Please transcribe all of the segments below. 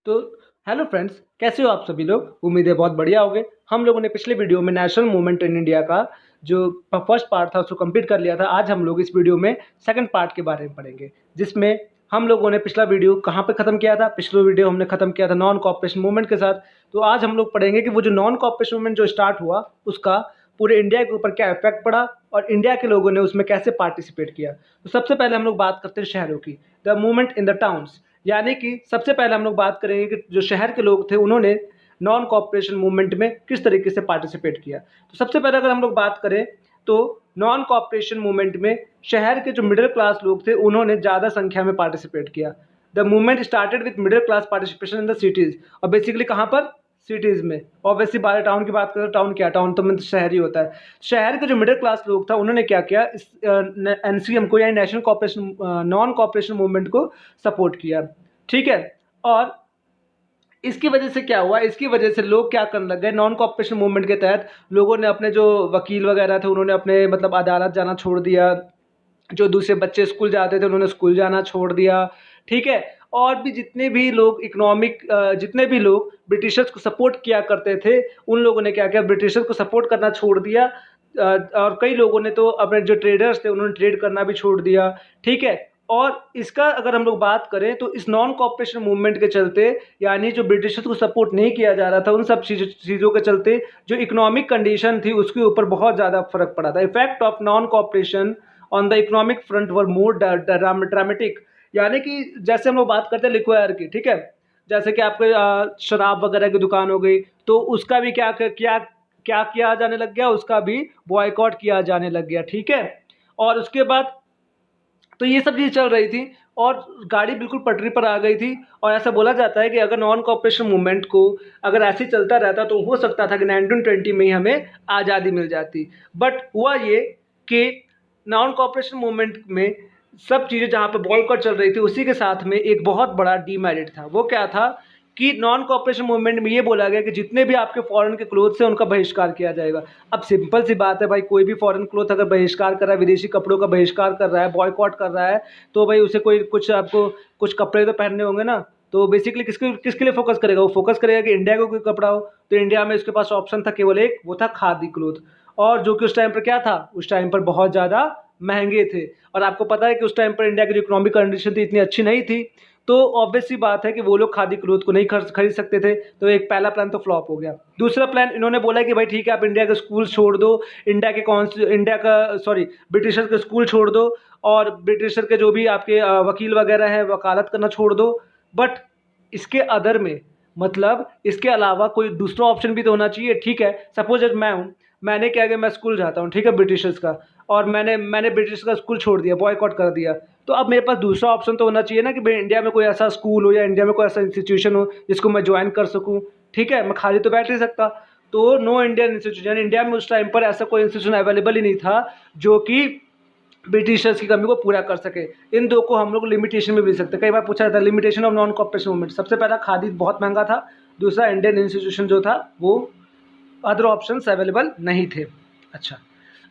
तो hello friends, कैसे हो आप सभी लोग। उम्मीद है बहुत बढ़िया होगे। हम लोगों ने पिछले वीडियो में नेशनल मूवमेंट इन इंडिया का जो फर्स्ट पार्ट था उसको कंप्लीट कर लिया था। आज हम लोग इस वीडियो में सेकंड पार्ट के बारे में पढ़ेंगे, जिसमें हम लोगों ने पिछला वीडियो कहाँ पे ख़त्म किया था। पिछला वीडियो हमने ख़त्म किया था नॉन कॉपरेशन मूवमेंट के साथ। तो आज हम लोग पढ़ेंगे कि वो जो नॉन कॉपरेशन मूवमेंट जो स्टार्ट हुआ उसका पूरे इंडिया के ऊपर क्या इफेक्ट पड़ा और इंडिया के लोगों ने उसमें कैसे पार्टिसिपेट किया। तो सबसे पहले हम लोग बात करते हैं शहरों की, the movement in the towns. यानी कि सबसे पहले हम लोग बात करेंगे कि जो शहर के लोग थे उन्होंने नॉन कॉपरेशन मूवमेंट में किस तरीके से पार्टिसिपेट किया। तो सबसे पहले अगर हम लोग बात करें तो नॉन कॉपरेशन मूवमेंट में शहर के जो मिडिल क्लास लोग थे उन्होंने ज़्यादा संख्या में पार्टिसिपेट किया। The movement started with middle class participation in the cities. और बेसिकली कहाँ पर, सिटीज़ में। ऑब्वियसली बाहर टाउन की बात करें, टाउन क्या, टाउन तो मतलब शहर ही होता है। शहर के जो मिडिल क्लास लोग था उन्होंने क्या किया, इस एनसीएम को यानी national cooperation non cooperation movement को सपोर्ट किया। ठीक है। और इसकी वजह से क्या हुआ, इसकी वजह से लोग क्या करने लग गए, नॉन कॉपरेशन मूवमेंट के तहत लोगों ने अपने जो वकील वगैरह थे उन्होंने अपने मतलब अदालत जाना छोड़ दिया। जो दूसरे बच्चे स्कूल जाते थे उन्होंने स्कूल जाना छोड़ दिया। ठीक है। और भी जितने भी लोग जितने भी लोग ब्रिटिशर्स को सपोर्ट किया करते थे उन लोगों ने क्या किया, ब्रिटिशर्स को सपोर्ट करना छोड़ दिया। और कई लोगों ने तो अपने जो ट्रेडर्स थे उन्होंने ट्रेड करना भी छोड़ दिया। ठीक है। और इसका अगर हम लोग बात करें तो इस नॉन कॉपरेशन मूवमेंट के चलते, यानी जो ब्रिटिशर्स को सपोर्ट नहीं किया जा रहा था उन सब चीज़ों के चलते जो इकोनॉमिक कंडीशन थी उसके ऊपर बहुत ज़्यादा फर्क पड़ा था। Effect of non cooperation on the economic front were more dramatic. यानी कि जैसे हम लोग बात करते हैं लिक्वायर की, ठीक है, जैसे कि आपके शराब वगैरह की दुकान हो गई तो उसका भी क्या क्या क्या किया जाने लग गया, उसका भी बॉयकॉट किया जाने लग गया। ठीक है। और उसके बाद तो ये सब चीज़ चल रही थी और गाड़ी बिल्कुल पटरी पर आ गई थी। और ऐसा बोला जाता है कि अगर नॉन कॉपरेशन मूवमेंट को अगर ऐसे ही चलता रहता तो हो सकता था कि 1920 में ही हमें आज़ादी मिल जाती। बट हुआ ये कि नॉन कॉपरेशन मूवमेंट में सब चीज़ें जहाँ पे बॉयकॉट चल रही थी उसी के साथ में एक बहुत बड़ा डीमेरिट था। वो क्या था कि नॉन कॉपरेशन मूवमेंट में ये बोला गया कि जितने भी आपके फॉरेन के क्लोथ्स हैं उनका बहिष्कार किया जाएगा। अब सिंपल सी बात है भाई, कोई भी फॉरेन क्लोथ अगर बहिष्कार कर रहा है, विदेशी कपड़ों का बहिष्कार कर रहा है, बॉयकॉट कर रहा है, तो भाई उसे कोई कुछ आपको कुछ कपड़े तो पहनने होंगे ना। तो बेसिकली किसके किसके लिए फोकस करेगा, वो फोकस करेगा कि इंडिया को कोई कपड़ा हो। तो इंडिया में इसके पास ऑप्शन था केवल एक, वो था खादी क्लोथ। और जो कि उस टाइम पर क्या था, उस टाइम पर बहुत ज़्यादा महंगे थे। और आपको पता है कि उस टाइम पर इंडिया की जो इकोनॉमिक कंडीशन थी इतनी अच्छी नहीं थी। तो ऑब्वियस सी बात है कि वो लोग खादी क्लोथ को नहीं खरीद सकते थे। तो एक पहला प्लान तो फ्लॉप हो गया। दूसरा प्लान इन्होंने बोला कि भाई ठीक है, आप इंडिया के स्कूल छोड़ दो, इंडिया का सॉरी ब्रिटिशर के स्कूल छोड़ दो और ब्रिटिशर के जो भी आपके वकील वगैरह है वकालत करना छोड़ दो। बट इसके अदर में मतलब इसके अलावा कोई दूसरा ऑप्शन भी तो होना चाहिए। ठीक है, सपोज मैं हूँ, मैंने क्या किया, मैं स्कूल जाता हूँ, ठीक है, ब्रिटिशर्स का, और मैंने ब्रिटिश का स्कूल छोड़ दिया, बॉयकॉट कर दिया। तो अब मेरे पास दूसरा ऑप्शन तो होना चाहिए ना कि भाई इंडिया में कोई ऐसा स्कूल हो या इंडिया में कोई ऐसा इंस्टीट्यूशन हो जिसको मैं ज्वाइन कर सकूँ। ठीक है, मैं खाली तो बैठ नहीं सकता। तो नो इंडियन इंस्टीट्यूशन, इंडिया में उस टाइम पर ऐसा कोई इंस्टीट्यूशन अवेलेबल ही नहीं था जो कि ब्रिटिशर्स की कमी को पूरा कर सके। इन दो को हम लोग लिमिटेशन में भी सकते। कई बार पूछा जाता है limitation of non cooperation movement. सबसे पहला खादी बहुत महंगा था, दूसरा इंडियन इंस्टीट्यूशन जो था वो अदर ऑप्शंस अवेलेबल नहीं थे। अच्छा,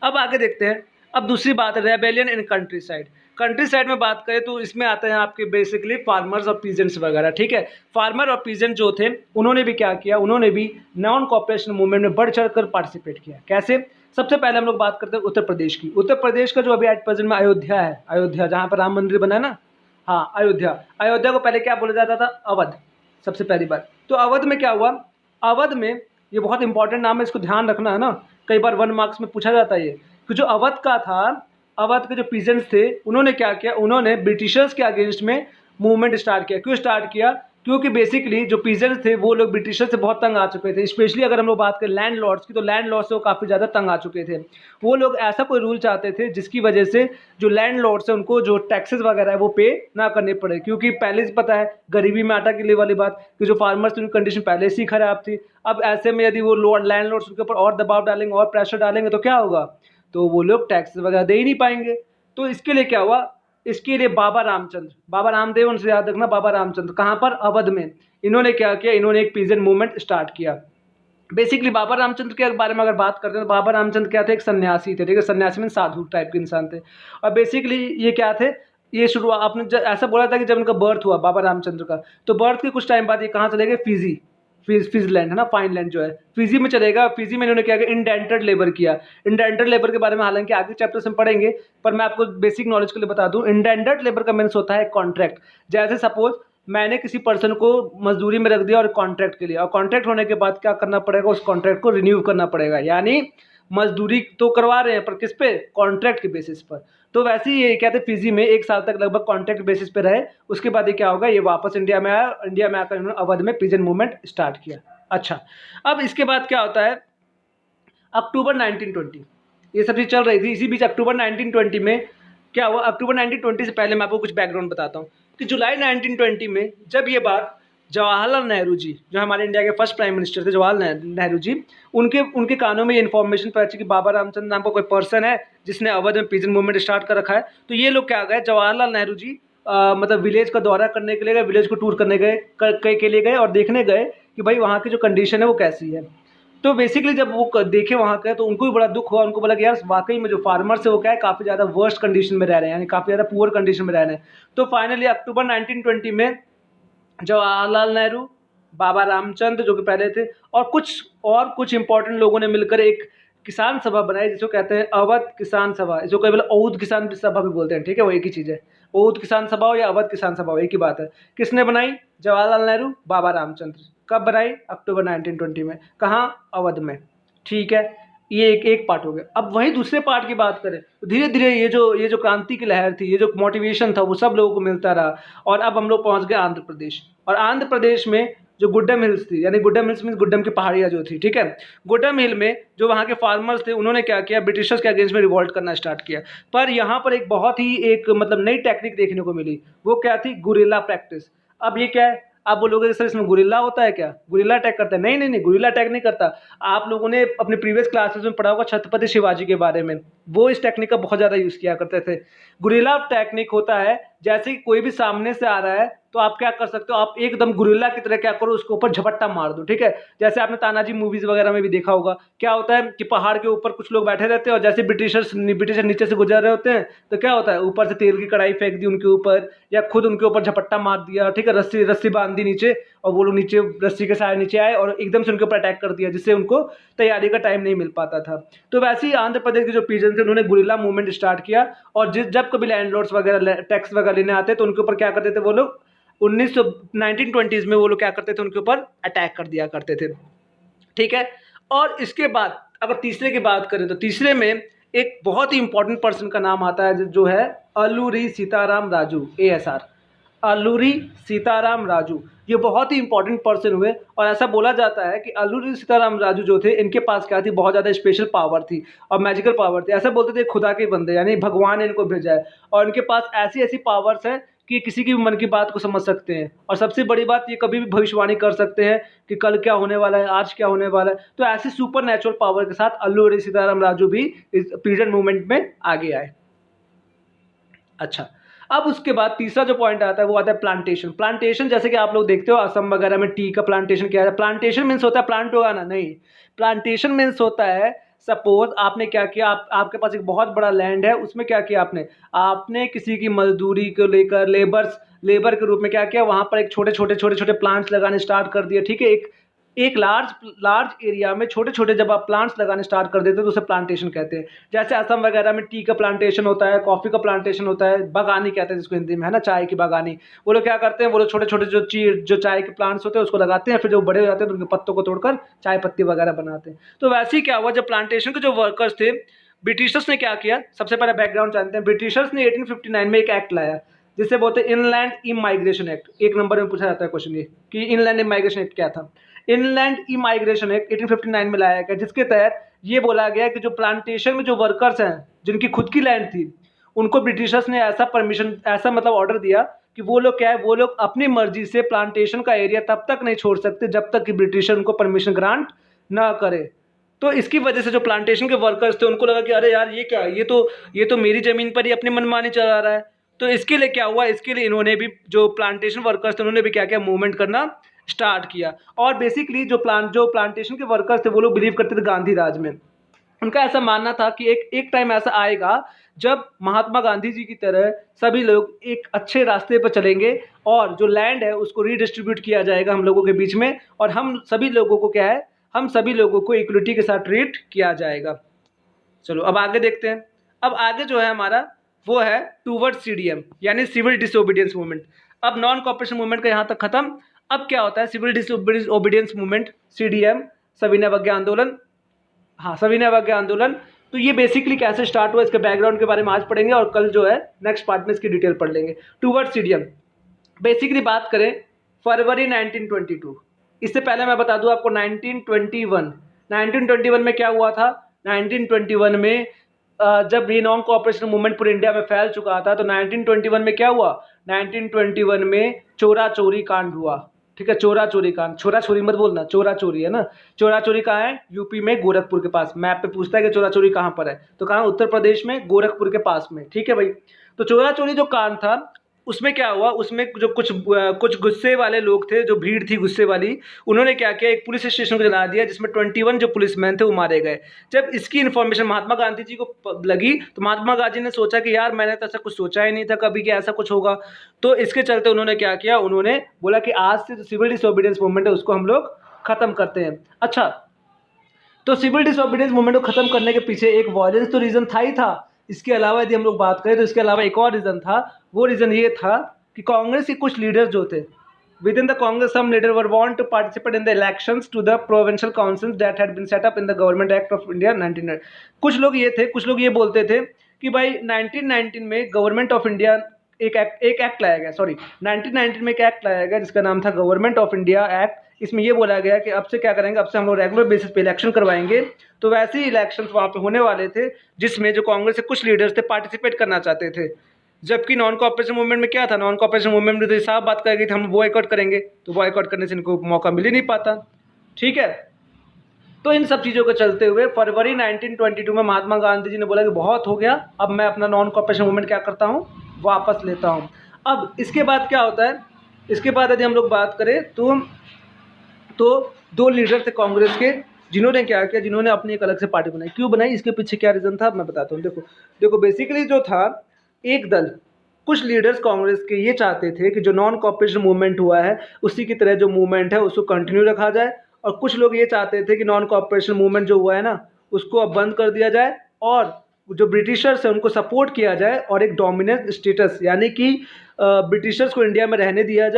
अब आगे देखते हैं। अब दूसरी बात है rebellion in country side. Country side में बात करें तो इसमें आते हैं आपके बेसिकली फार्मर्स और पीजेंट्स वगैरह। ठीक है, फार्मर और पीजेंट जो थे उन्होंने भी क्या किया, उन्होंने भी नॉन कॉपरेशन मूवमेंट में बढ़ चढ़ कर पार्टिसिपेट किया। कैसे, सबसे पहले हम लोग बात करते हैं उत्तर प्रदेश की। उत्तर प्रदेश का जो अभी एट प्रेजेंट में अयोध्या है, अयोध्या जहाँ पर राम मंदिर बना है ना, हाँ अयोध्या। अयोध्या को पहले क्या बोला जाता था, अवध। सबसे पहली बात तो अवध में क्या हुआ, अवध में, ये बहुत इंपॉर्टेंट नाम है, इसको ध्यान रखना है ना, कई बार 1 मार्क्स में पूछा जाता है ये, कि जो अवध का था, अवध के जो पीजेंट्स थे उन्होंने क्या किया, उन्होंने ब्रिटिशर्स के अगेंस्ट में मूवमेंट स्टार्ट किया। क्यों स्टार्ट किया, क्योंकि बेसिकली जो पीजेंट्स थे वो लोग ब्रिटिशर से बहुत तंग आ चुके थे। स्पेशली अगर हम लोग बात करें लैंड लॉर्ड्स की, तो लैंड लॉर्ड से वो काफ़ी ज़्यादा तंग आ चुके थे। वो लोग ऐसा कोई रूल चाहते थे जिसकी वजह से जो लैंड लॉर्ड्स है उनको जो टैक्सेस वगैरह है वो पे ना करने पड़े। क्योंकि पहले से पता है गरीबी में आटा गिले वाली बात, कि जो फार्मर्स की उनकी कंडीशन पहले से ही खराब थी। अब ऐसे में यदि वो लैंड लॉर्ड्स उनके ऊपर और दबाव डालेंगे और प्रेशर डालेंगे तो क्या होगा, तो वो लोग टैक्स वगैरह दे ही नहीं पाएंगे। तो इसके लिए क्या हुआ, इसके लिए बाबा रामचंद्र, बाबा रामदेव, उनसे याद रखना, बाबा रामचंद्र कहाँ पर, अवध में। इन्होंने क्या किया, इन्होंने एक पीजेंट मूवमेंट स्टार्ट किया। बेसिकली बाबा रामचंद्र के बारे में अगर बात करते हैं तो बाबा रामचंद्र क्या थे, एक सन्यासी थे। ठीक है, सन्यासी में साधु टाइप के इंसान थे। और बेसिकली ये क्या थे, ये शुरू आपने ऐसा बोला था कि जब उनका बर्थ हुआ बाबा रामचंद्र का, तो बर्थ के कुछ टाइम बाद ये कहाँ चले गए, फिजी, फिजलैंड है ना, फाइनलैंड जो है फिजी में चलेगा। फिजी में इन्होंने क्या किया, इंडेंटेड लेबर किया। इंडेंटेड लेबर के बारे में हालांकि आगे चैप्टर्स में पढ़ेंगे, पर मैं आपको बेसिक नॉलेज के लिए बता दूं, इंडेंटेड लेबर का मीन्स होता है कॉन्ट्रैक्ट। जैसे सपोज मैंने किसी पर्सन को मजदूरी में रख दिया और कॉन्ट्रैक्ट के लिए, और कॉन्ट्रैक्ट होने के बाद क्या करना पड़ेगा, उस कॉन्ट्रैक्ट को रिन्यू करना पड़ेगा। यानी मजदूरी तो करवा रहे हैं पर किस पे, कॉन्ट्रैक्ट के बेसिस पर। तो वैसे ही ये कहते हैं फिजी में 1 साल तक लगभग कॉन्ट्रैक्ट बेसिस पे रहे। उसके बाद ये क्या होगा, ये वापस इंडिया में आया। इंडिया में आकर इन्होंने अवध में पीजेंट मूवमेंट स्टार्ट किया। अच्छा, अब इसके बाद क्या होता है, अक्टूबर 1920 ये सब चीज़ चल रही थी। इसी बीच अक्टूबर 1920 में क्या हुआ, अक्टूबर 1920 से पहले मैं आपको कुछ बैकग्राउंड बताता हूँ कि जुलाई 1920 में जब ये बात जवाहरलाल नेहरू जी, जो हमारे इंडिया के फर्स्ट प्राइम मिनिस्टर थे जवाहरलाल नेहरू जी, उनके कानों में ये इन्फॉर्मेशन पहुंची कि बाबा रामचंद्र नाम का कोई पर्सन है जिसने अवध में पीजेंट मूवमेंट स्टार्ट कर रखा है। तो ये लोग क्या गए, जवाहरलाल नेहरू जी मतलब विलेज का दौरा करने के लिए गए, विलेज को टूर करने के लिए गए और देखने गए कि भाई वहाँ की जो कंडीशन है वो कैसी है। तो बेसिकली जब वो देखे वहाँ का, तो उनको भी बड़ा दुख हुआ। उनको बोला कि यार वाकई में जो फार्मर्स है वो क्या है, काफ़ी ज़्यादा वर्स्ट कंडीशन में रह रहे हैं, यानी काफ़ी ज़्यादा पुअर कंडीशन में रह रहे हैं। तो फाइनली अक्टूबर 1920 में जवाहरलाल नेहरू, बाबा रामचंद्र जो कि पहले थे, और कुछ इंपॉर्टेंट लोगों ने मिलकर एक किसान सभा बनाई, जिसको कहते हैं अवध किसान सभा। इसको कई बार औद किसान सभा भी बोलते हैं, ठीक है, वो एक ही चीज़ है। औद किसान सभा हो या अवध किसान सभा हो, एक ही बात है। किसने बनाई, जवाहरलाल नेहरू, बाबा रामचंद्र। कब बनाई, अक्टूबर 1920 में। कहाँ, अवध में। ठीक है, ये एक पार्ट हो गया। अब वहीं दूसरे पार्ट की बात करें तो धीरे धीरे ये जो क्रांति की लहर थी, ये जो मोटिवेशन था, वो सब लोगों को मिलता रहा। और अब हम लोग पहुंच गए आंध्र प्रदेश। और आंध्र प्रदेश में जो गुड्डम हिल्स थी, यानी गुड्डम हिल्स मीन्स गुड्डम की पहाड़ियाँ जो थी, ठीक है, गुड्डम हिल में जो वहाँ के फार्मर्स थे, उन्होंने क्या किया, ब्रिटिशर्स के अगेंस्ट में रिवॉल्ट करना स्टार्ट किया। पर यहाँ पर एक बहुत ही एक मतलब नई टेक्निक देखने को मिली। वो क्या थी, गुरिल्ला प्रैक्टिस। अब ये क्या है, आप बोलोगे सर इसमें गुरिल्ला होता है क्या, गुरिल्ला अटैक करता है? नहीं नहीं नहीं, गुरिल्ला अटैक नहीं करता। आप लोगों ने अपने प्रीवियस क्लासेस में पढ़ा होगा छत्रपति शिवाजी के बारे में, वो इस टेक्निक का बहुत ज़्यादा यूज़ किया करते थे। गुरिल्ला टेक्निक होता है, जैसे कि कोई भी सामने से आ रहा है तो आप क्या कर सकते हो, आप एकदम गुरिल्ला की तरह क्या करो, उसके ऊपर झपट्टा मार दो, ठीक है। जैसे आपने तानाजी मूवीज वगैरह में भी देखा होगा, क्या होता है कि पहाड़ के ऊपर कुछ लोग बैठे रहते हैं और जैसे ब्रिटिशर नीचे से गुजर रहे होते हैं तो क्या होता है, ऊपर से तेल की कढ़ाई फेंक दी उनके ऊपर, या खुद उनके ऊपर झपट्टा मार दिया, ठीक है, रस्सी रस्सी बांध दी नीचे, और वो लोग नीचे रस्सी के सारे नीचे आए और एकदम से उनके ऊपर अटैक कर दिया, जिससे उनको तैयारी का टाइम नहीं मिल पाता था। तो वैसे ही आंध्र प्रदेश के जो पीजन थे, उन्होंने गुरिल्ला मूवमेंट स्टार्ट किया। और जब कभी लैंडलॉर्ड्स वगैरह टैक्स वगैरह लेने आते तो उनके ऊपर क्या करते थे वो लोग, 1920s में वो लोग क्या करते थे, उनके ऊपर अटैक कर दिया करते थे, ठीक है। और इसके बाद अगर तीसरे की बात करें तो तीसरे में एक बहुत ही इंपॉर्टेंट पर्सन का नाम आता है, जो है अल्लूरी सीताराम राजू, ASR, अल्लूरी सीताराम राजू। ये बहुत ही इंपॉर्टेंट पर्सन हुए। और ऐसा बोला जाता है कि अल्लूरी सीताराम राजू जो थे, इनके पास क्या थी, बहुत ज़्यादा स्पेशल पावर थी और मैजिकल पावर थी। ऐसा बोलते थे खुदा के बंदे, यानी भगवान ने इनको भेजा है। और इनके पास ऐसी ऐसी पावर्स हैं कि किसी की भी मन की बात को समझ सकते हैं। और सबसे बड़ी बात, ये कभी भी भविष्यवाणी कर सकते हैं कि कल क्या होने वाला है, आज क्या होने वाला है। तो ऐसी सुपर नेचुरल पावर के साथ अल्लूरी सीताराम राजू भी इस पीरियड मूवमेंट में आगे आए। अच्छा, अब उसके बाद तीसरा जो पॉइंट आता है वो आता है प्लांटेशन। प्लांटेशन जैसे कि आप लोग देखते हो असम वगैरह में टी का प्लांटेशन किया जाता है। प्लांटेशन मीन्स होता है प्लांट उगाना, नहीं। प्लांटेशन मीन्स होता है, सपोज आपने क्या किया, आपके पास एक बहुत बड़ा लैंड है, उसमें क्या किया आपने किसी की मजदूरी को लेकर लेबर के रूप में क्या किया, वहाँ पर एक छोटे छोटे प्लांट्स लगाने स्टार्ट कर दिए, ठीक है। एक लार्ज एरिया में छोटे छोटे जब आप प्लांट्स लगाने स्टार्ट कर देते हो तो उसे प्लांटेशन कहते हैं। जैसे असम वगैरह में टी का प्लांटेशन होता है, कॉफ़ी का प्लांटेशन होता है, बागानी कहते हैं जिसको हिंदी में, है ना, चाय की बागानी। वो लोग क्या करते हैं, वो लोग छोटे छोटे जो चाय के प्लांट्स होते हैं उसको लगाते हैं, फिर जब बड़े हो जाते हैं तो उनके पत्तों को तोड़कर चाय पत्ती वगैरह बनाते हैं। तो वैसे ही क्या हुआ, जब प्लांटेशन के जो वर्कर्स थे, ब्रिटिशर्स ने क्या किया, सबसे पहले बैकग्राउंड जानते हैं। ब्रिटिशर्स ने 1859 में एक एक्ट लाया जिसे बोलते हैं इनलैंड इमाइग्रेशन एक्ट। एक नंबर में पूछा जाता है क्वेश्चन ये कि इनलैंड इमाइग्रेशन एक्ट क्या था। इनलैंड इमाइग्रेशन एक्ट 1859 में लाया गया, जिसके तहत ये बोला गया कि जो प्लांटेशन में जो वर्कर्स हैं जिनकी खुद की लैंड थी, उनको ब्रिटिशर्स ने ऐसा मतलब ऑर्डर दिया कि वो लोग क्या है, वो लोग अपनी मर्जी से प्लांटेशन का एरिया तब तक नहीं छोड़ सकते जब तक कि ब्रिटिशर उनको परमिशन ग्रांट ना करे। तो इसकी वजह से जो प्लांटेशन के वर्कर्स थे उनको लगा कि अरे यार ये क्या, ये तो मेरी ज़मीन पर ही अपनी मनमानी चला रहा है। तो इसके लिए क्या हुआ, इसके लिए इन्होंने भी, जो प्लांटेशन वर्कर्स थे, उन्होंने भी क्या किया, मूवमेंट करना स्टार्ट किया। और बेसिकली जो प्लांटेशन के वर्कर्स थे वो लोग बिलीव करते थे गांधी राज में। उनका ऐसा मानना था कि एक टाइम ऐसा आएगा जब महात्मा गांधी जी की तरह सभी लोग एक अच्छे रास्ते पर चलेंगे और जो लैंड है उसको रीडिस्ट्रीब्यूट किया जाएगा हम लोगों के बीच में, और हम सभी लोगों को क्या है, हम सभी लोगों को इक्वलिटी के साथ ट्रीट किया जाएगा। चलो अब आगे देखते हैं। अब आगे जो है हमारा वो है टूवर्ड सीडीएम यानी सिविल डिसोबीडियंस मूवमेंट। अब नॉन कॉपरेशन मूवमेंट का यहाँ तक खत्म। अब क्या होता है सिविल डिसोबीडियंस मूवमेंट, सीडीएम, सविनय अवज्ञा आंदोलन। हाँ, सविनय अवज्ञा आंदोलन। तो ये बेसिकली कैसे स्टार्ट हुआ, इसके बैकग्राउंड के बारे में आज पढ़ेंगे और कल जो है नेक्स्ट पार्ट में इसकी डिटेल पढ़ लेंगे। टूवर्ड सीडीएम बेसिकली बात करें फरवरी 1922। इससे पहले मैं बता दूं आपको 1921 में क्या हुआ था। 1921 में जब ये नॉन कोऑपरेशन मूवमेंट पूरे इंडिया में फैल चुका था तो 1921 में क्या हुआ, 1921 में चोरा चोरी कांड हुआ। ठीक है, चोरा चोरी कांड, छोरा छोरी मत बोलना, चोरा चोरी है ना। चोरा चोरी कहाँ है, यूपी में गोरखपुर के पास। मैप पे पूछता है कि चोरा चोरी कहाँ पर है, तो कहाँ, उत्तर प्रदेश में गोरखपुर के पास में। ठीक है भाई, तो चोरा चोरी जो कांड था उसमें क्या हुआ, उसमें जो कुछ गुस्से वाले लोग थे, जो भीड़ थी गुस्से वाली, उन्होंने क्या किया, एक पुलिस स्टेशन को जला दिया जिसमें 21 जो पुलिसमैन थे वो मारे गए। जब इसकी इन्फॉर्मेशन महात्मा गांधी जी को लगी तो महात्मा गांधी ने सोचा कि यार मैंने तो ऐसा कुछ सोचा ही नहीं था कभी कि ऐसा कुछ होगा। तो इसके चलते उन्होंने क्या किया, उन्होंने बोला कि आज से जो सिविल डिसोबीडियंस मूवमेंट है उसको हम लोग खत्म करते हैं। अच्छा, तो सिविल डिसोबीडियंस मूवमेंट को खत्म करने के पीछे एक वायलेंस तो रीजन था ही था। इसके अलावा यदि हम लोग बात करें तो इसके अलावा एक और रीजन था। वो रीजन ये था कि कांग्रेस के कुछ लीडर्स जो थे, within the Congress some leader were want to participate in the elections to the provincial councils that had been set up in the government act of India 1900। कुछ लोग ये थे, कुछ लोग ये बोलते थे कि भाई 1919 में गवर्नमेंट ऑफ इंडिया एक एक्ट लाया गया, सॉरी 1919 में एक एक्ट लाया गया जिसका नाम था गवर्नमेंट ऑफ इंडिया एक्ट। इसमें ये बोला गया कि अब से क्या करेंगे, अब से हम लोग रेगुलर बेसिस पे इलेक्शन करवाएंगे। तो वैसे ही इलेक्शन वहाँ पे होने वाले थे जिसमें जो कांग्रेस के कुछ लीडर्स थे पार्टिसिपेट करना चाहते थे। जबकि नॉन कॉपरेशन मूवमेंट में क्या था, नॉन कॉपरेशन मूवमेंट में तो साफ बात करेगी थी हम बॉयकॉट करेंगे, तो बॉयकॉट करने से इनको मौका मिल ही नहीं पाता। ठीक है, तो इन सब चीज़ों को चलते हुए फरवरी 1922 में महात्मा गांधी जी ने बोला कि बहुत हो गया, अब मैं अपना नॉन कॉपरेशन मूवमेंट क्या करता हूँ, वापस लेता हूँ। अब इसके बाद क्या होता है, इसके बाद यदि हम लोग बात करें तो दो लीडर थे कांग्रेस के जिन्होंने क्या किया, जिन्होंने अपनी एक अलग से पार्टी बनाई। क्यों बनाई, इसके पीछे क्या रीज़न था मैं बताता हूँ। देखो बेसिकली जो था, एक दल, कुछ लीडर्स कांग्रेस के ये चाहते थे कि जो नॉन कॉपरेशन मूवमेंट हुआ है उसी की तरह जो मूवमेंट है उसको कंटिन्यू रखा जाए, और कुछ लोग ये चाहते थे कि नॉन कॉपरेशन मूवमेंट जो हुआ है ना उसको अब बंद कर दिया जाए और जो ब्रिटिशर्स है उनको सपोर्ट किया जाए और एक डोमिनेंट स्टेटस यानी कि ब्रिटिशर्स को इंडिया में रहने दिया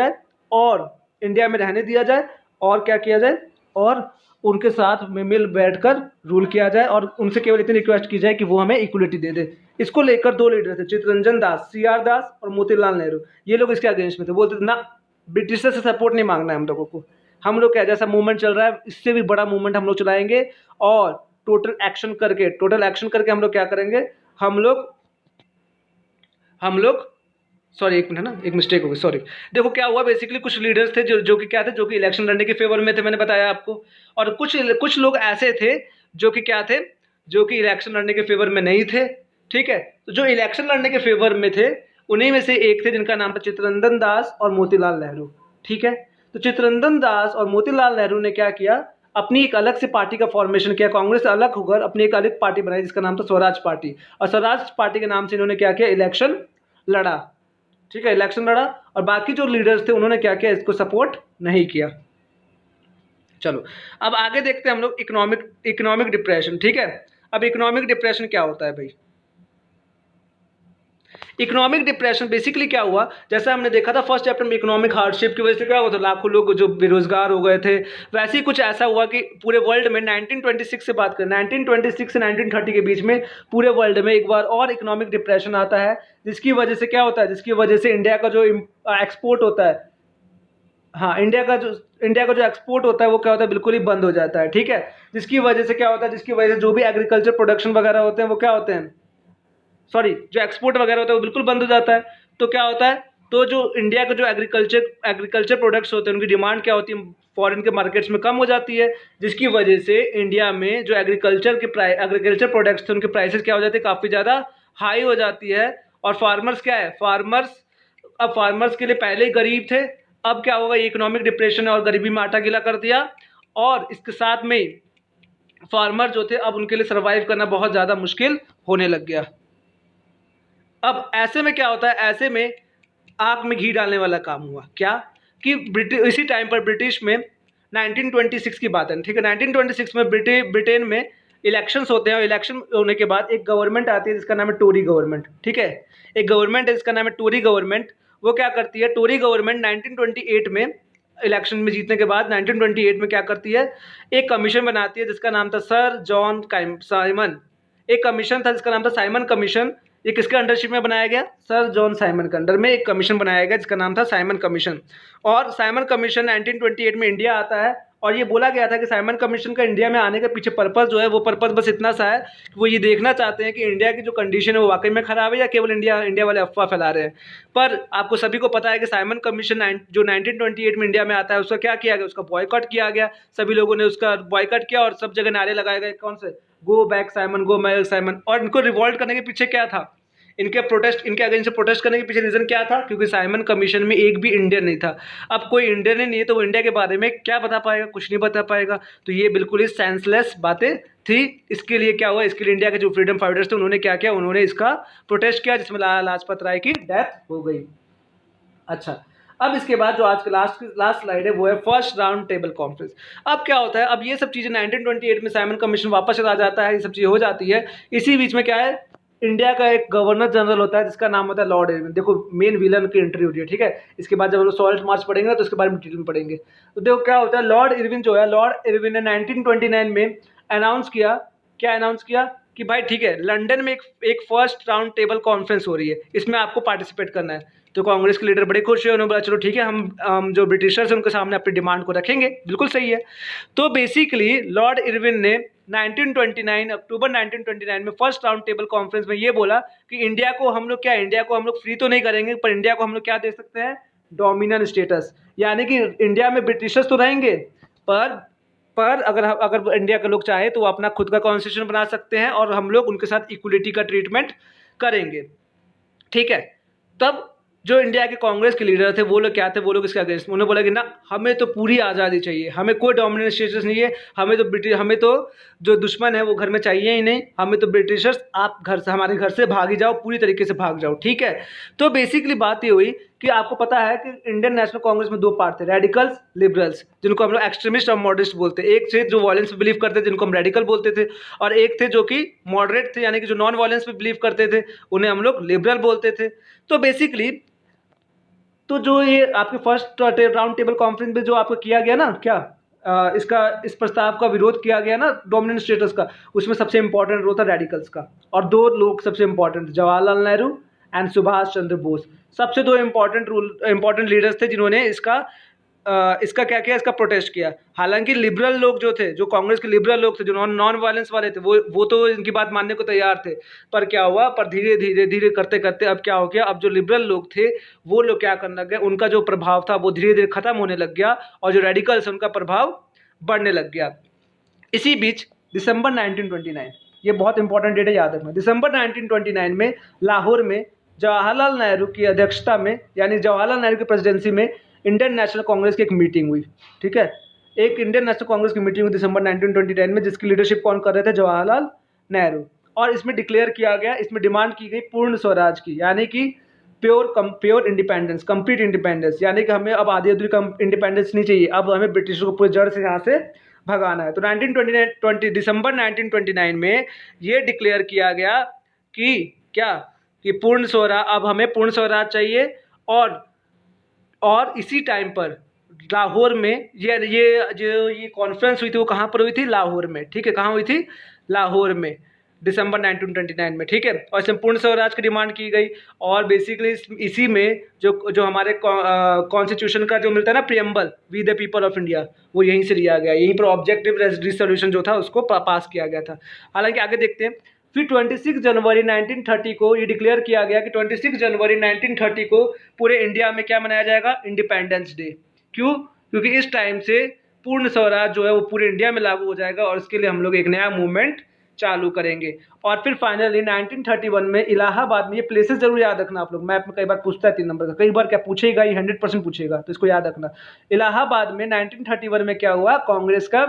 जाए और क्या किया जाए, और उनके साथ में मिल बैठकर रूल किया जाए और उनसे केवल इतनी रिक्वेस्ट की जाए कि वो हमें इक्वलिटी दे दे। इसको लेकर दो लीडर थे, चित्तरंजन दास, सीआर दास और मोतीलाल नेहरू। ये लोग इसके अगेंस्ट में थे, बोलते थे ना ब्रिटिशर से सपोर्ट नहीं मांगना है हम लोगों को, हम लोग क्या जैसा मूवमेंट चल रहा है इससे भी बड़ा मूवमेंट हम लोग चलाएंगे और टोटल एक्शन करके हम लोग क्या करेंगे, हम लोग सॉरी एक मिनट ना, एक मिस्टेक हो गई, सॉरी। देखो क्या हुआ, बेसिकली कुछ लीडर्स थे जो कि क्या थे, जो कि इलेक्शन लड़ने के फेवर में थे, मैंने बताया आपको। और कुछ लोग ऐसे थे जो कि क्या थे, जो कि इलेक्शन लड़ने के फेवर में नहीं थे। ठीक है, तो जो इलेक्शन लड़ने के फेवर में थे उन्हीं में से एक थे जिनका नाम था चित्तरंजन दास और मोतीलाल नेहरू। ठीक है, तो चित्तरंजन दास और मोतीलाल नेहरू ने क्या किया, अपनी एक अलग से पार्टी का फॉर्मेशन किया, कांग्रेस से अलग होकर अपनी एक अलग पार्टी बनाई जिसका नाम था स्वराज पार्टी। और स्वराज पार्टी के नाम से इन्होंने क्या किया, इलेक्शन लड़ा। ठीक है, इलेक्शन लड़ा और बाकी जो लीडर्स थे उन्होंने क्या किया, इसको सपोर्ट नहीं किया। चलो अब आगे देखते हैं हम लोग इकोनॉमिक डिप्रेशन। ठीक है, अब इकोनॉमिक डिप्रेशन क्या होता है भाई। इकोनॉमिक डिप्रेशन बेसिकली क्या हुआ, जैसा हमने देखा था फर्स्ट चैप्टर में, इकोनॉमिक हार्डशिप की वजह से क्या हुआ था, लाखों लोग जो बेरोजगार हो गए थे। वैसे ही कुछ ऐसा हुआ कि पूरे वर्ल्ड में 1926 से बात करें, 1926 से 1930 के बीच में पूरे वर्ल्ड में एक बार और इकोनॉमिक डिप्रेशन आता है, जिसकी वजह से क्या होता है, जिसकी वजह से इंडिया का जो एक्सपोर्ट होता है, हाँ इंडिया का जो एक्सपोर्ट होता है वो क्या होता है, बिल्कुल ही बंद हो जाता है। ठीक है, जिसकी वजह से क्या होता है, जिसकी वजह से जो भी एग्रीकल्चर प्रोडक्शन वगैरह होते हैं वो क्या होते हैं, सॉरी जो एक्सपोर्ट वगैरह होता है वो बिल्कुल बंद हो जाता है। तो क्या होता है, तो जो इंडिया के जो एग्रीकल्चर प्रोडक्ट्स होते हैं उनकी डिमांड क्या होती है, फॉरेन के मार्केट्स में कम हो जाती है, जिसकी वजह से इंडिया में जो एग्रीकल्चर प्रोडक्ट्स थे उनके प्राइसेस क्या हो जाते हैं, काफ़ी ज़्यादा हाई हो जाती है। और फार्मर्स क्या है, फार्मर्स के लिए पहले ही गरीब थे, अब क्या होगा, ये इकोनॉमिक डिप्रेशन और गरीबी में आटा गीला कर दिया, और इसके साथ में फार्मर जो थे अब उनके लिए सर्वाइव करना बहुत ज़्यादा मुश्किल होने लग गया। अब ऐसे में क्या होता है, ऐसे में आग में घी डालने वाला काम हुआ क्या कि इसी टाइम पर ब्रिटिश में 1926 की बात है, ठीक है। 1926 में ब्रिटेन में इलेक्शंस होते हैं और इलेक्शन होने के बाद एक गवर्नमेंट आती है जिसका नाम है टोरी गवर्नमेंट, ठीक है। एक गवर्नमेंट है जिसका नाम है टोरी गवर्नमेंट। वो क्या करती है, टोरी गवर्नमेंट 1928 में इलेक्शन में जीतने के बाद 1928 में क्या करती है, एक कमीशन बनाती है जिसका नाम था सर जॉन साइमन। एक कमीशन था जिसका नाम था साइमन कमीशन। ये किसके अंडरशिप में बनाया गया, सर जॉन साइमन के अंडर में एक कमीशन बनाया गया जिसका नाम था साइमन कमीशन। और साइमन कमीशन 1928 में इंडिया आता है और ये बोला गया था कि साइमन कमीशन का इंडिया में आने के पीछे पर्पस जो है वो पर्पस बस इतना सा है कि वो ये देखना चाहते हैं कि इंडिया की जो कंडीशन है वो वाकई में खराब है या केवल इंडिया वाले अफवाह फैला रहे हैं। पर आपको सभी को पता है कि साइमन कमीशन जो 1928 में इंडिया में आता है उसका क्या किया गया, उसका बॉयकॉट किया गया। सभी लोगों ने उसका बॉयकॉट किया और सब जगह नारे लगाए गए, कौन से, go back Simon, go back Simon. और इनको रिवॉल्ट करने के पीछे क्या था, इनके अगेंस्ट प्रोटेस्ट करने के पीछे रीजन क्या था, क्योंकि साइमन कमीशन में एक भी इंडियन नहीं था। अब कोई इंडियन ही नहीं है तो वो इंडिया के बारे में क्या बता पाएगा, कुछ नहीं बता पाएगा। तो ये बिल्कुल ही सेंसलेस बातें थी। इसके लिए क्या हुआ, इसके लिए इंडिया के जो फ्रीडम फाइटर्स थे उन्होंने क्या किया, उन्होंने इसका प्रोटेस्ट किया जिसमें लाला लाजपत राय की डेथ हो गई। अच्छा, अब इसके बाद जो आज का लास्ट स्लाइड है वो है फर्स्ट राउंड टेबल कॉन्फ्रेंस। अब क्या होता है, अब ये सब चीज़ें 1928 में साइमन कमीशन वापस चला जाता है, ये सब चीज़ें हो जाती है। इसी बीच में क्या है, इंडिया का एक गवर्नर जनरल होता है जिसका नाम होता है लॉर्ड इरविन। देखो मेन विलन की एंट्री हो रही है, ठीक है। इसके बाद जब हम लोग सॉल्ट मार्च पढ़ेंगे ना तो उसके बारे में डिटेल में पढ़ेंगे। तो देखो क्या होता है, लॉर्ड इरविन जो है, लॉर्ड इरविन ने 1929 में अनाउंस किया, क्या अनाउंस किया कि भाई ठीक है, लंदन में एक फर्स्ट राउंड टेबल कॉन्फ्रेंस हो रही है, इसमें आपको पार्टिसिपेट करना है। तो कांग्रेस के लीडर बड़े खुश हुए, उन्होंने बोला चलो ठीक है, हम जो ब्रिटिशर्स हैं उनके सामने अपनी डिमांड को रखेंगे, बिल्कुल सही है। तो बेसिकली लॉर्ड इरविन ने 1929 अक्टूबर 1929 में फर्स्ट राउंड टेबल कॉन्फ्रेंस में ये बोला कि इंडिया को हम लोग फ्री तो नहीं करेंगे, पर इंडिया को हम लोग क्या दे सकते हैं, डोमिनियन स्टेटस। यानी कि इंडिया में ब्रिटिशर्स तो रहेंगे, पर अगर इंडिया के लोग चाहे तो वो अपना खुद का कॉन्स्टिट्यूशन बना सकते हैं और हम लोग उनके साथ इक्वलिटी का ट्रीटमेंट करेंगे, ठीक है। तब जो इंडिया के कांग्रेस के लीडर थे वो लोग क्या थे, वो लोग इसके अगेंस्ट, उन्होंने बोला कि ना, हमें तो पूरी आज़ादी चाहिए, हमें कोई डोमिनेंट स्टेटस नहीं है, हमें तो जो दुश्मन है वो घर में चाहिए ही नहीं, हमें तो ब्रिटिशर्स आप हमारे घर से भाग ही जाओ, पूरी तरीके से भाग जाओ, ठीक है। तो बेसिकली बात ये हुई कि आपको पता है कि इंडियन नेशनल कांग्रेस में दो पार्ट थे, रेडिकल्स, लिबरल्स, जिनको हम लोग एक्सट्रीमिस्ट और मॉडरेट बोलते हैं। एक थे जो वायलेंस पे बिलीव करते थे, जिनको हम रेडिकल बोलते थे, और एक थे जो कि मॉडरेट थे, यानी कि जो नॉन वायलेंस पे बिलीव करते थे, उन्हें हम लोग लिबरल बोलते थे। तो बेसिकली तो जो ये आपके फर्स्ट राउंड टेबल कॉन्फ्रेंस में जो आपको किया गया ना, क्या इस प्रस्ताव का विरोध किया गया ना डोमिनेंट स्टेटस का, उसमें सबसे इंपॉर्टेंट रोल था रेडिकल्स का। और दो लोग सबसे इंपॉर्टेंट, जवाहरलाल नेहरू एंड सुभाष चंद्र बोस, सबसे दो इंपॉर्टेंट लीडर्स थे जिन्होंने इसका क्या किया, इसका प्रोटेस्ट किया। हालांकि लिबरल लोग जो थे, जो कांग्रेस के लिबरल लोग थे, जो नॉन वायलेंस वाले थे, वो तो इनकी बात मानने को तैयार थे। पर क्या हुआ, पर धीरे करते करते अब क्या हो गया, अब जो लिबरल लोग थे वो लोग क्या करने लग गए, उनका जो प्रभाव था वो धीरे धीरे खत्म होने लग गया और जो रेडिकल्स उनका प्रभाव बढ़ने लग गया। इसी बीच दिसंबर 1929, ये बहुत इंपॉर्टेंट डेट है, याद रखना। दिसंबर 1929 में लाहौर में जवाहरलाल नेहरू की अध्यक्षता में, यानी जवाहरलाल नेहरू की प्रेसिडेंसी में इंडियन नेशनल कांग्रेस की एक मीटिंग हुई, ठीक है। एक इंडियन नेशनल कांग्रेस की मीटिंग हुई दिसंबर 1929 में, जिसकी लीडरशिप कौन कर रहे थे, जवाहरलाल नेहरू। और इसमें डिक्लेयर किया गया, इसमें डिमांड की गई पूर्ण स्वराज की, यानी कि प्योर इंडिपेंडेंस, कंप्लीट इंडिपेंडेंस, यानी कि हमें अब आधी अधूरी इंडिपेंडेंस नहीं चाहिए, अब हमें ब्रिटिशों को पूरी जड़ से यहाँ से भगाना है। तो 1929 दिसंबर 1929 में ये डिक्लेयर किया गया कि क्या, कि पूर्ण स्वराज, अब हमें पूर्ण स्वराज चाहिए। और इसी टाइम पर लाहौर में ये कॉन्फ्रेंस हुई थी, वो कहाँ पर हुई थी, लाहौर में, ठीक है। कहाँ हुई थी, लाहौर में, दिसंबर 1929 में, ठीक है। और इसमें पूर्ण स्वराज की डिमांड की गई। और बेसिकली इसी में जो हमारे कॉन्स्टिट्यूशन का जो मिलता है ना preamble, we the people of India, वो यहीं से लिया गया, यहीं पर ऑब्जेक्टिव रिजोल्यूशन जो था उसको पास किया गया था। हालांकि आगे देखते हैं। फिर 26 जनवरी 1930 को ये डिक्लेयर किया गया कि 26 जनवरी 1930 को पूरे इंडिया में क्या मनाया जाएगा, इंडिपेंडेंस डे। क्यों, क्योंकि इस टाइम से पूर्ण स्वराज जो है वो पूरे इंडिया में लागू हो जाएगा और इसके लिए हम लोग एक नया मूवमेंट चालू करेंगे। और फिर फाइनली 1931 में इलाहाबाद में, ये प्लेसेस जरूर याद रखना आप लोग, मैप में कई बार पूछता है 3 नंबर का, कई बार क्या पूछेगा, ये 100% पूछेगा, तो इसको याद रखना। इलाहाबाद में 1931 में क्या हुआ, कांग्रेस का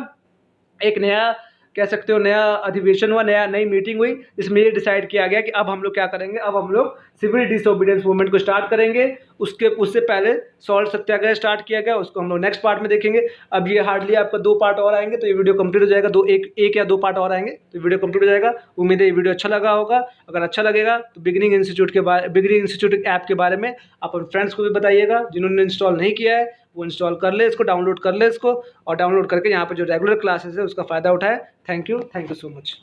एक नया कह सकते हो नया अधिवेशन हुआ, नई मीटिंग हुई, इसमें ये डिसाइड किया गया कि अब हम लोग क्या करेंगे, अब हम लोग सिविल डिसोबीडियंस मूवमेंट को स्टार्ट करेंगे। उससे पहले सॉल्ट सत्याग्रह स्टार्ट किया गया, उसको हम लोग नेक्स्ट पार्ट में देखेंगे। अब ये हार्डली आपका 2 पार्ट और आएंगे तो ये वीडियो कंप्लीट हो जाएगा। एक या 2 पार्ट और आएंगे तो वीडियो कंप्लीट हो जाएगा। उम्मीद है ये वीडियो अच्छा लगा होगा। अगर अच्छा लगेगा तो बिगिनिंग इंस्टीट्यूट ऐप के बारे में अपन फ्रेंड्स को भी बताइएगा। जिन्होंने इंस्टॉल नहीं किया है वो इंस्टॉल कर ले इसको, डाउनलोड कर ले इसको, और डाउनलोड करके यहाँ पर जो रेगुलर क्लासेस है उसका फ़ायदा उठाए। Thank you so much.